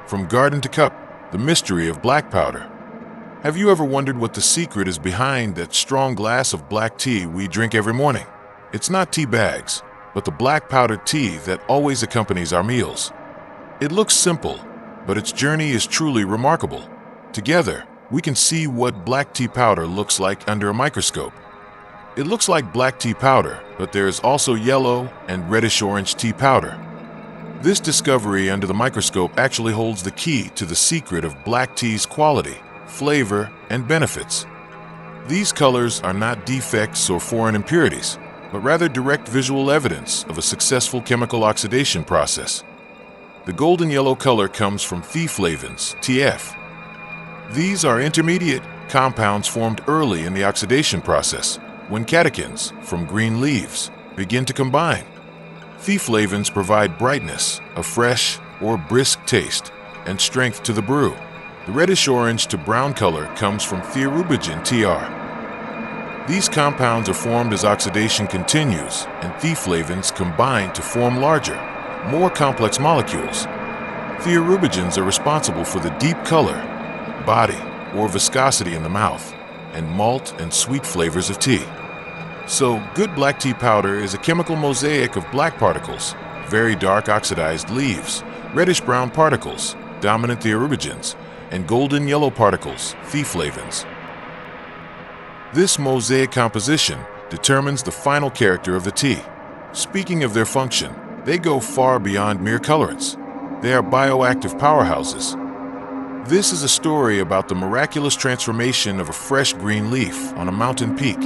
From garden to cup, the mystery of black powder. Have you ever wondered what the secret is behind that strong glass of black tea we drink every morning? It's not tea bags, but the black powdered tea that always accompanies our meals. It looks simple, but its journey is truly remarkable. Together, we can see what black tea powder looks like under a microscope. It looks like black tea powder, but there is also yellow and reddish-orange tea powder. This discovery under the microscope actually holds the key to the secret of black tea's quality, flavor, and benefits. These colors are not defects or foreign impurities, but rather direct visual evidence of a successful chemical oxidation process. The golden yellow color comes from theaflavins, TF. These are intermediate compounds formed early in the oxidation process, when catechins from green leaves begin to combine. Theaflavins provide brightness, a fresh or brisk taste, and strength to the brew. The reddish-orange to brown color comes from thearubigin, TR. These compounds are formed as oxidation continues, and theaflavins combine to form larger, more complex molecules. Thearubigins are responsible for the deep color, body, or viscosity in the mouth, and malt and sweet flavors of tea. So, good black tea powder is a chemical mosaic of black particles, very dark oxidized leaves, reddish-brown particles, dominant thearubigins, and golden yellow particles, theaflavins. This mosaic composition determines the final character of the tea. Speaking of their function, they go far beyond mere colorants. They are bioactive powerhouses. This is a story about the miraculous transformation of a fresh green leaf on a mountain peak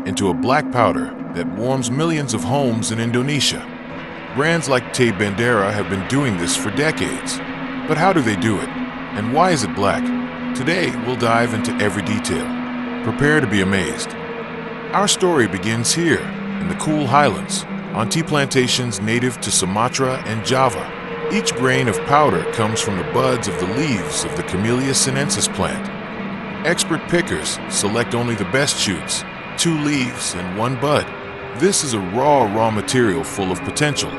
into a black powder that warms millions of homes in Indonesia. Brands like Teh Bendera have been doing this for decades. But how do they do it? And why is it black? Today, we'll dive into every detail. Prepare to be amazed. Our story begins here, in the cool highlands, on tea plantations native to Sumatra and Java. Each grain of powder comes from the buds of the leaves of the Camellia sinensis plant. Expert pickers select only the best shoots, 2 leaves and 1 bud. This is a raw material full of potential.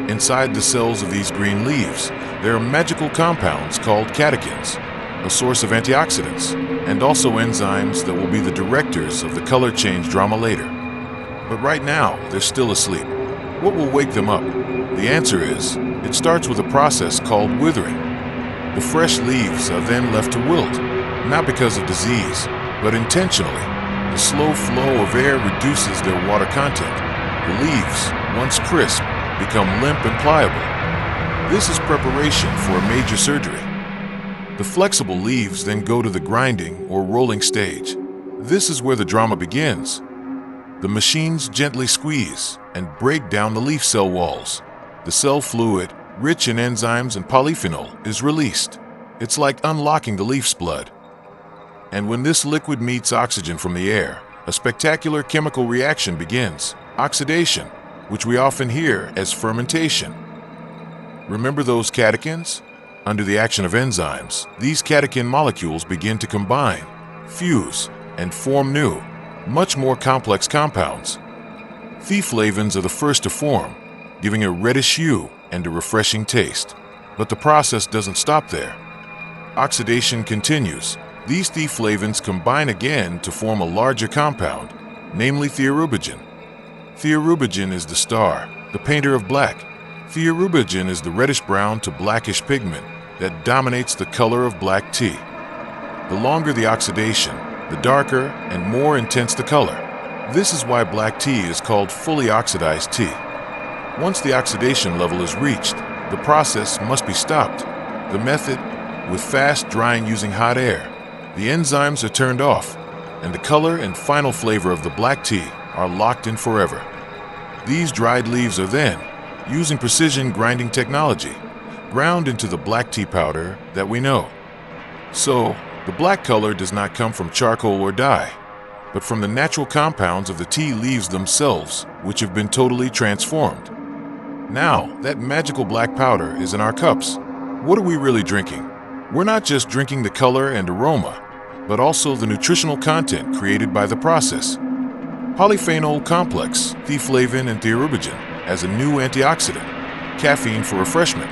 Inside the cells of these green leaves, there are magical compounds called catechins, a source of antioxidants, and also enzymes that will be the directors of the color change drama later. But right now, they're still asleep. What will wake them up? The answer is, it starts with a process called withering. The fresh leaves are then left to wilt, not because of disease, but intentionally. The slow flow of air reduces their water content. The leaves, once crisp, become limp and pliable. This is preparation for a major surgery. The flexible leaves then go to the grinding or rolling stage. This is where the drama begins. The machines gently squeeze and break down the leaf cell walls. The cell fluid, rich in enzymes and polyphenol, is released. It's like unlocking the leaf's blood. And when this liquid meets oxygen from the air, a spectacular chemical reaction begins, oxidation, which we often hear as fermentation. Remember those catechins? Under the action of enzymes, these catechin molecules begin to combine, fuse, and form new, much more complex compounds. Theaflavins are the first to form, giving a reddish hue and a refreshing taste. But the process doesn't stop there. Oxidation continues. These theaflavins combine again to form a larger compound, namely thearubigin. Thearubigin is the star, the painter of black. Thearubigin is the reddish-brown to blackish pigment that dominates the color of black tea. The longer the oxidation, the darker and more intense the color. This is why black tea is called fully oxidized tea. Once the oxidation level is reached, the process must be stopped. The method, with fast drying using hot air. The enzymes are turned off, and the color and final flavor of the black tea are locked in forever. These dried leaves are then, using precision grinding technology, ground into the black tea powder that we know. So, the black color does not come from charcoal or dye, but from the natural compounds of the tea leaves themselves, which have been totally transformed. Now, that magical black powder is in our cups. What are we really drinking? We're not just drinking the color and aroma, but also the nutritional content created by the process. Polyphenol complex, theaflavin and thearubigin, as a new antioxidant, caffeine for refreshment.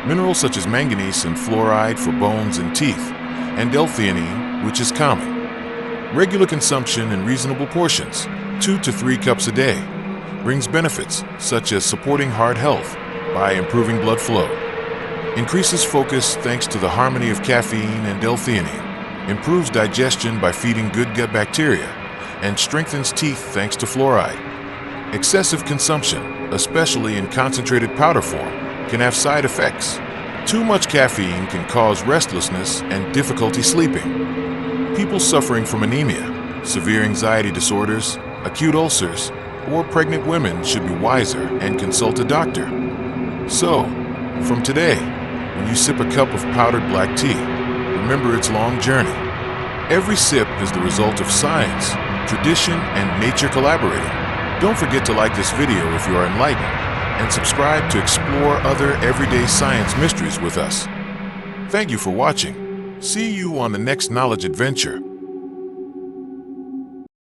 Minerals such as manganese and fluoride for bones and teeth, and L-theanine, which is calming. Regular consumption in reasonable portions, 2 to 3 cups a day, brings benefits such as supporting heart health by improving blood flow, increases focus thanks to the harmony of caffeine and L-theanine, improves digestion by feeding good gut bacteria, and strengthens teeth thanks to fluoride. Excessive consumption, especially in concentrated powder form, can have side effects. Too much caffeine can cause restlessness and difficulty sleeping. People suffering from anemia, severe anxiety disorders, acute ulcers, or pregnant women should be wiser and consult a doctor. So, from today, when you sip a cup of powdered black tea, remember its long journey. Every sip is the result of science, tradition, and nature collaborating. Don't forget to like this video if you are enlightened, and subscribe to explore other everyday science mysteries with us. Thank you for watching. See you on the next knowledge adventure.